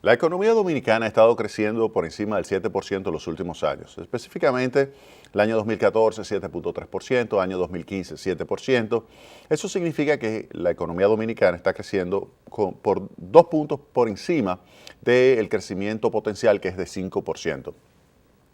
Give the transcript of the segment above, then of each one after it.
La economía dominicana ha estado creciendo por encima del 7% en los últimos años. Específicamente, el año 2014, 7.3%, año 2015, 7%. Eso significa que la economía dominicana está creciendo por 2 puntos por encima del crecimiento potencial, que es de 5%.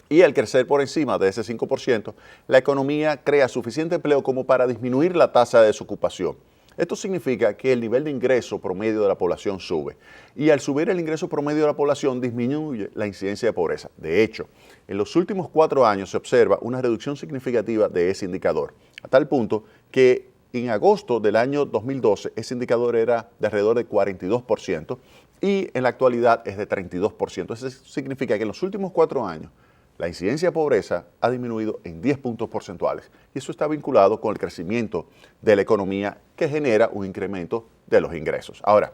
Y al crecer por encima de ese 5%, la economía crea suficiente empleo como para disminuir la tasa de desocupación. Esto significa que el nivel de ingreso promedio de la población sube. Y al subir el ingreso promedio de la población, disminuye la incidencia de pobreza. De hecho, en los últimos 4 años se observa una reducción significativa de ese indicador, a tal punto que en agosto del año 2012 ese indicador era de alrededor de 42% y en la actualidad es de 32%. Eso significa que en los últimos 4 años la incidencia de pobreza ha disminuido en 10 puntos porcentuales y eso está vinculado con el crecimiento de la economía que genera un incremento de los ingresos. Ahora,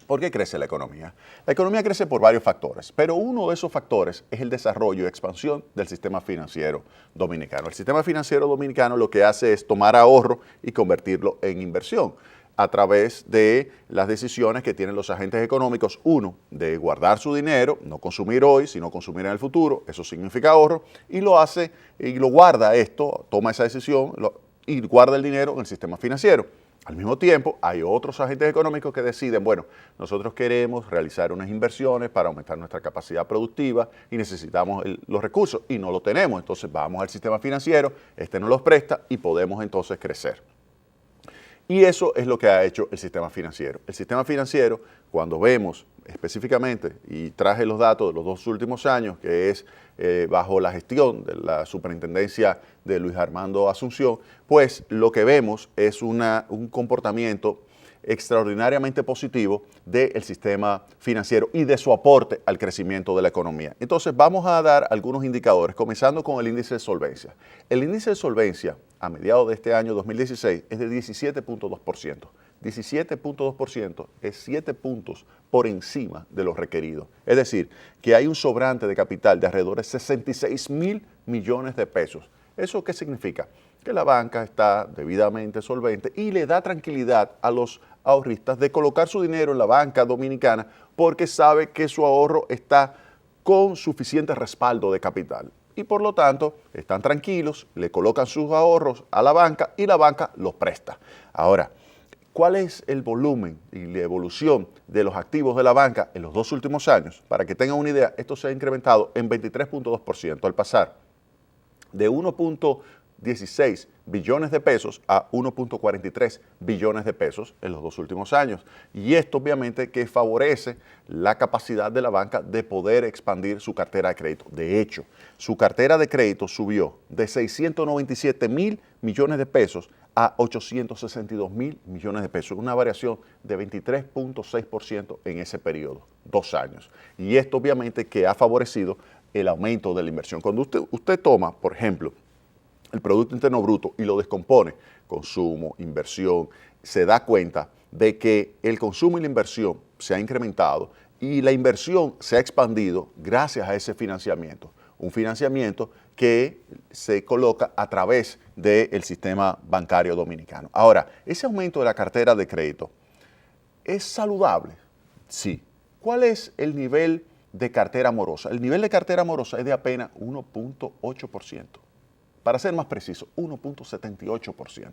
¿por qué crece la economía? La economía crece por varios factores, pero uno de esos factores es el desarrollo y expansión del sistema financiero dominicano. El sistema financiero dominicano lo que hace es tomar ahorro y convertirlo en inversión a través de las decisiones que tienen los agentes económicos, uno, de guardar su dinero, no consumir hoy, sino consumir en el futuro, eso significa ahorro, y lo hace, y lo guarda esto, toma esa decisión y guarda el dinero en el sistema financiero. Al mismo tiempo, hay otros agentes económicos que deciden, bueno, nosotros queremos realizar unas inversiones para aumentar nuestra capacidad productiva y necesitamos los recursos y no lo tenemos, entonces vamos al sistema financiero, este nos los presta y podemos entonces crecer. Y eso es lo que ha hecho el sistema financiero. El sistema financiero, cuando vemos específicamente, y traje los datos de los 2 últimos años, que es bajo la gestión de la superintendencia de Luis Armando Asunción, pues lo que vemos es un comportamiento extraordinariamente positivo del sistema financiero y de su aporte al crecimiento de la economía. Entonces vamos a dar algunos indicadores, comenzando con el índice de solvencia. El índice de solvencia a mediados de este año 2016 es de 17.2%. 17.2% es 7 puntos por encima de lo requerido. Es decir, que hay un sobrante de capital de alrededor de 66.000 millones de pesos. ¿Eso qué significa? Que la banca está debidamente solvente y le da tranquilidad a los ahorristas de colocar su dinero en la banca dominicana porque sabe que su ahorro está con suficiente respaldo de capital. Y por lo tanto, están tranquilos, le colocan sus ahorros a la banca y la banca los presta. Ahora, ¿cuál es el volumen y la evolución de los activos de la banca en los 2 últimos años? Para que tengan una idea, esto se ha incrementado en 23.2% al pasar de 1.16 billones de pesos a 1.43 billones de pesos en los 2 últimos años. Y esto obviamente que favorece la capacidad de la banca de poder expandir su cartera de crédito. De hecho, su cartera de crédito subió de 697.000 millones de pesos a 862.000 millones de pesos, una variación de 23.6% en ese periodo, 2 años. Y esto obviamente que ha favorecido el aumento de la inversión. Cuando usted toma, por ejemplo, el Producto Interno Bruto y lo descompone, consumo, inversión, se da cuenta de que el consumo y la inversión se ha incrementado y la inversión se ha expandido gracias a ese financiamiento. Un financiamiento que se coloca a través del sistema bancario dominicano. Ahora, ese aumento de la cartera de crédito, ¿es saludable? Sí. ¿Cuál es el nivel de cartera morosa? El nivel de cartera morosa es de apenas 1.8%. Para ser más preciso, 1.78%.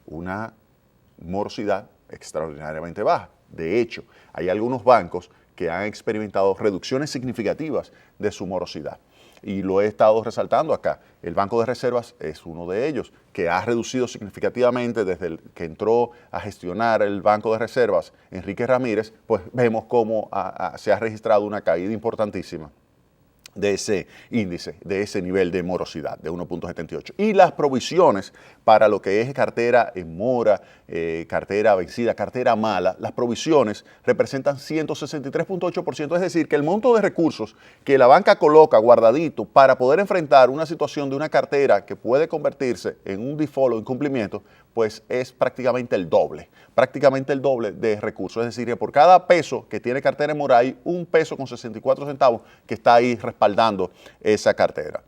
Una morosidad extraordinariamente baja. De hecho, hay algunos bancos que han experimentado reducciones significativas de su morosidad. Y lo he estado resaltando acá. El Banco de Reservas es uno de ellos, que ha reducido significativamente desde que entró a gestionar el Banco de Reservas, Enrique Ramírez, pues vemos cómo se ha registrado una caída importantísima de ese índice, de ese nivel de morosidad, de 1.78. Y las provisiones para lo que es cartera en mora, cartera vencida, cartera mala, las provisiones representan 163.8%, es decir, que el monto de recursos que la banca coloca guardadito para poder enfrentar una situación de una cartera que puede convertirse en un default o incumplimiento, pues es prácticamente el doble de recursos. Es decir, que por cada peso que tiene cartera en mora hay 1 peso con 64 centavos que está ahí respaldando esa cartera.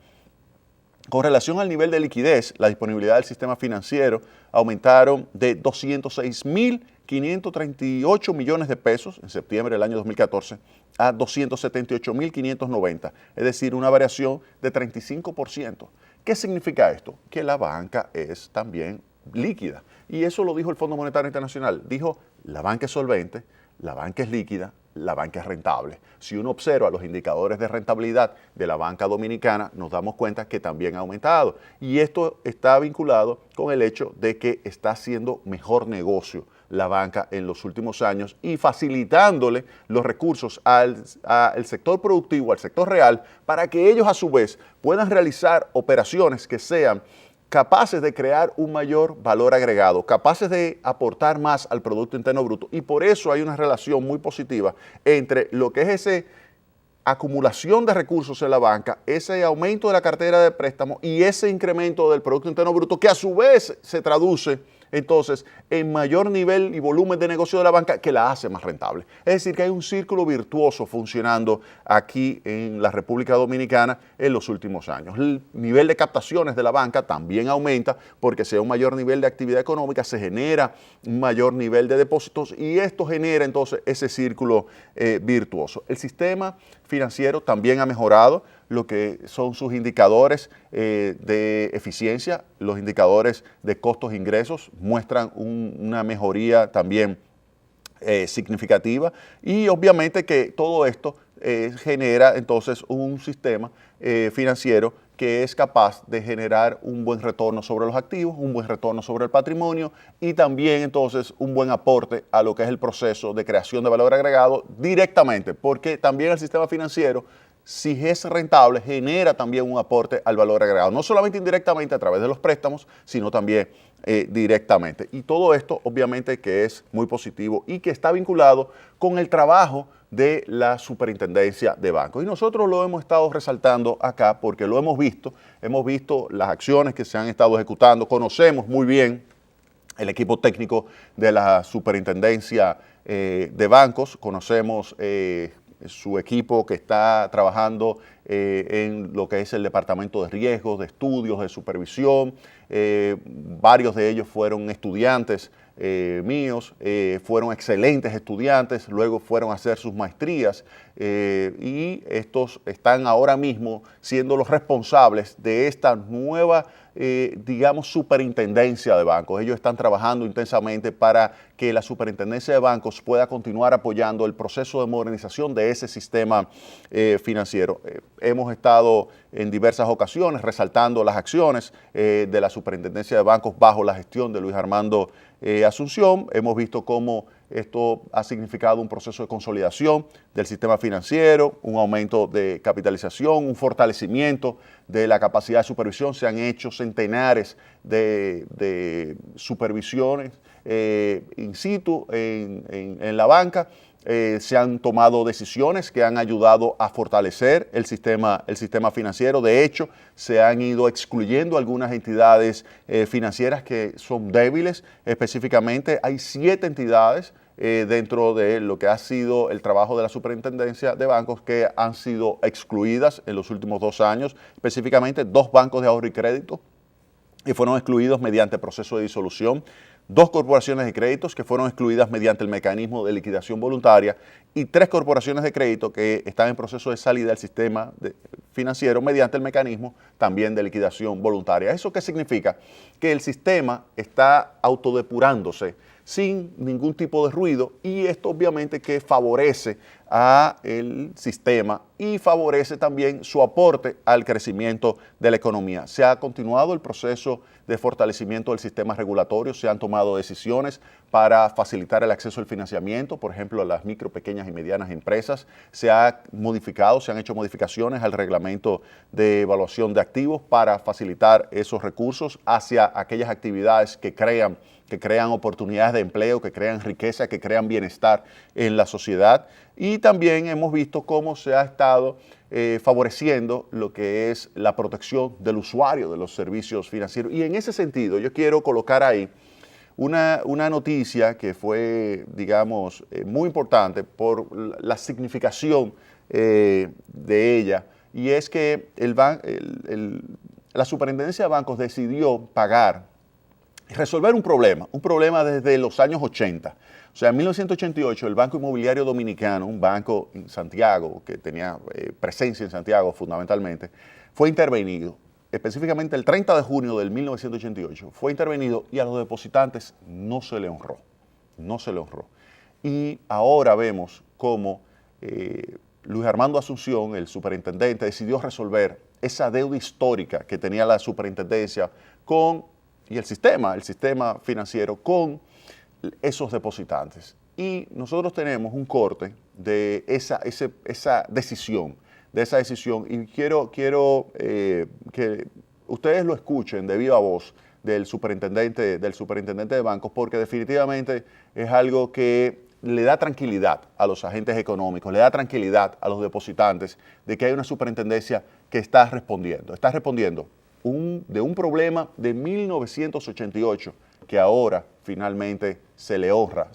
Con relación al nivel de liquidez, la disponibilidad del sistema financiero aumentaron de 206.538 millones de pesos en septiembre del año 2014 a 278.590, es decir, una variación de 35%. ¿Qué significa esto? Que la banca es también líquida. Y eso lo dijo el Fondo Monetario Internacional. Dijo, la banca es solvente, la banca es líquida, la banca es rentable. Si uno observa los indicadores de rentabilidad de la banca dominicana, nos damos cuenta que también ha aumentado. Y esto está vinculado con el hecho de que está haciendo mejor negocio la banca en los últimos años y facilitándole los recursos al sector productivo, al sector real, para que ellos a su vez puedan realizar operaciones que sean capaces de crear un mayor valor agregado, capaces de aportar más al Producto Interno Bruto. Y por eso hay una relación muy positiva entre lo que es esa acumulación de recursos en la banca, ese aumento de la cartera de préstamo y ese incremento del Producto Interno Bruto, que a su vez se traduce entonces en mayor nivel y volumen de negocio de la banca, que la hace más rentable. Es decir, que hay un círculo virtuoso funcionando aquí en la República Dominicana en los últimos años. El nivel de captaciones de la banca también aumenta porque se da un mayor nivel de actividad económica, se genera un mayor nivel de depósitos y esto genera entonces ese círculo virtuoso. El sistema financiero también ha mejorado lo que son sus indicadores de eficiencia, los indicadores de costos e ingresos muestran una mejoría también significativa y obviamente que todo esto genera entonces un sistema financiero que es capaz de generar un buen retorno sobre los activos, un buen retorno sobre el patrimonio y también entonces un buen aporte a lo que es el proceso de creación de valor agregado directamente, porque también el sistema financiero, si es rentable, genera también un aporte al valor agregado, no solamente indirectamente a través de los préstamos, sino también directamente. Y todo esto obviamente que es muy positivo y que está vinculado con el trabajo de la Superintendencia de Bancos. Y nosotros lo hemos estado resaltando acá porque lo hemos visto las acciones que se han estado ejecutando, conocemos muy bien el equipo técnico de la Superintendencia de Bancos, conocemos su equipo que está trabajando en lo que es el departamento de riesgos, de estudios, de supervisión. Varios de ellos fueron estudiantes míos, fueron excelentes estudiantes, luego fueron a hacer sus maestrías y estos están ahora mismo siendo los responsables de esta nueva, digamos, superintendencia de bancos. Ellos están trabajando intensamente para que la superintendencia de bancos pueda continuar apoyando el proceso de modernización de ese sistema financiero. Hemos estado en diversas ocasiones resaltando las acciones de la superintendencia de bancos bajo la gestión de Luis Armando Asunción. Hemos visto cómo esto ha significado un proceso de consolidación del sistema financiero, un aumento de capitalización, un fortalecimiento de la capacidad de supervisión. Se han hecho centenares de supervisiones in situ en la banca. Se han tomado decisiones que han ayudado a fortalecer el sistema financiero. De hecho, se han ido excluyendo algunas entidades financieras que son débiles. Específicamente, hay 7 entidades dentro de lo que ha sido el trabajo de la Superintendencia de Bancos que han sido excluidas en los últimos 2 años. Específicamente, 2 bancos de ahorro y crédito que fueron excluidos mediante proceso de disolución, 2 corporaciones de créditos que fueron excluidas mediante el mecanismo de liquidación voluntaria y 3 corporaciones de crédito que están en proceso de salida del sistema financiero mediante el mecanismo también de liquidación voluntaria. ¿Eso qué significa? Que el sistema está autodepurándose sin ningún tipo de ruido y esto obviamente que favorece al sistema y favorece también su aporte al crecimiento de la economía. Se ha continuado el proceso de fortalecimiento del sistema regulatorio, se han tomado decisiones para facilitar el acceso al financiamiento, por ejemplo, a las micro, pequeñas y medianas empresas. Se ha modificado, se han hecho modificaciones al reglamento de evaluación de activos para facilitar esos recursos hacia aquellas actividades que crean oportunidades de empleo, que crean riqueza, que crean bienestar en la sociedad. Y también hemos visto cómo se ha estado favoreciendo lo que es la protección del usuario de los servicios financieros. Y en ese sentido, yo quiero colocar ahí una noticia que fue, digamos, muy importante por la significación de ella, y es que la Superintendencia de Bancos decidió pagar, resolver un problema desde los años 80. O sea, en 1988 el Banco Inmobiliario Dominicano, un banco en Santiago que tenía presencia en Santiago fundamentalmente, fue intervenido. Específicamente el 30 de junio del 1988 fue intervenido y a los depositantes no se le honró. No se le honró. Y ahora vemos cómo Luis Armando Asunción, el superintendente, decidió resolver esa deuda histórica que tenía la superintendencia y el sistema financiero con esos depositantes. Y nosotros tenemos un corte de esa decisión, y quiero que ustedes lo escuchen de viva voz del superintendente de bancos, porque definitivamente es algo que le da tranquilidad a los agentes económicos, le da tranquilidad a los depositantes de que hay una superintendencia que está respondiendo de un problema de 1988 que ahora finalmente se le honra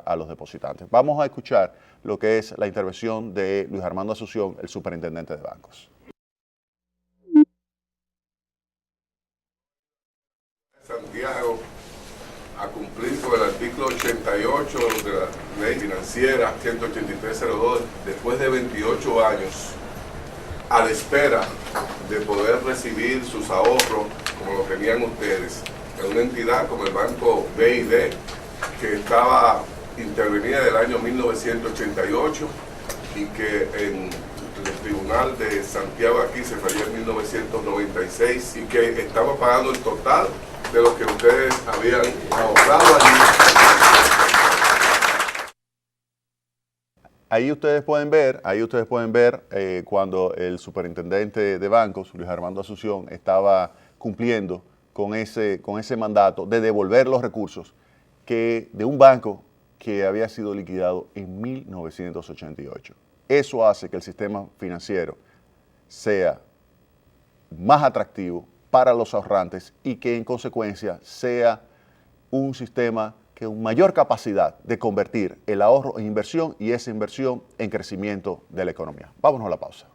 a los depositantes. Vamos a escuchar lo que es la intervención de Luis Armando Asunción, el superintendente de bancos. Santiago a cumplir con el artículo 88 de la ley financiera 18302 después de 28 años a la espera de poder recibir sus ahorros como lo tenían ustedes en una entidad como el Banco BID, que estaba intervenida del año 1988 y que en el Tribunal de Santiago aquí se falló en 1996 y que estaba pagando el total de lo que ustedes habían ahorrado allí. Ahí ustedes pueden ver cuando el superintendente de bancos, Luis Armando Asunción, estaba cumpliendo con ese mandato de devolver los recursos de un banco que había sido liquidado en 1988. Eso hace que el sistema financiero sea más atractivo para los ahorrantes y que en consecuencia sea un sistema con mayor capacidad de convertir el ahorro en inversión y esa inversión en crecimiento de la economía. Vámonos a la pausa.